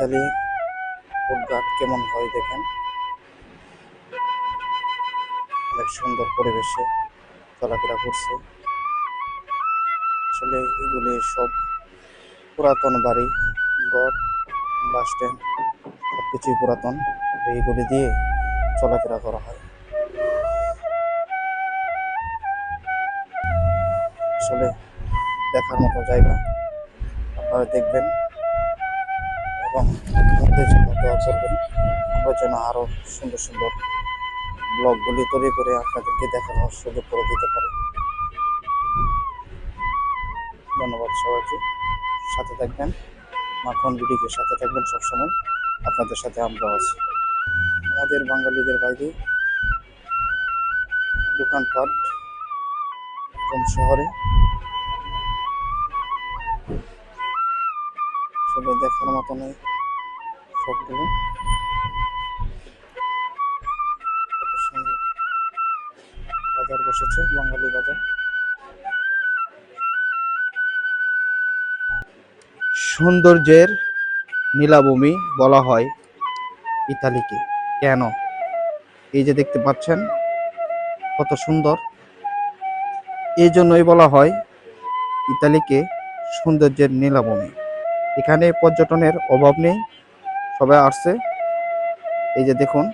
Italy উদ্ঘাট কেমন হয় দেখেন, অনেক সুন্দর পরিবেশে চলাফেরা করছে। আসলে এগুলি সব পুরাতন বাড়ি, ঘর, বাস স্ট্যান্ড সবকিছুই পুরাতন। এইগুলি দিয়ে চলাফেরা করা হয়। আসলে দেখার মতো জায়গা, আপনারা দেখবেন এবং আমাদের জন্য দোয়া করবেন। আমরা যেন আরো সুন্দর সুন্দর ব্লগগুলি তৈরি করে আপনাদেরকে দেখানোর সুযোগ করে দিতে পারি। ধন্যবাদ সবাইকে, সাথে থাকবেন। মাখন ভিডিওকে সাথে থাকবেন সবসময়, আপনাদের সাথে আমরা আছি। আমাদের বাঙালিদের বাইরে দোকানপাট কম শহরে, আসলে দেখার মতো নেই সবগুলো। কত সুন্দর বাজার বসেছে, বাঙালি বাজার। সৌন্দর্যের নীলাভূমি বলা হয় ইতালিকে। কেন? এই যে দেখতে পাচ্ছেন কত সুন্দর, এই জন্যই বলা হয় ইতালিকে সৌন্দর্যের নীলাভূমি। এখানে পর্যটনের অভাব নেই, সবাই আসছে। এই যে দেখুন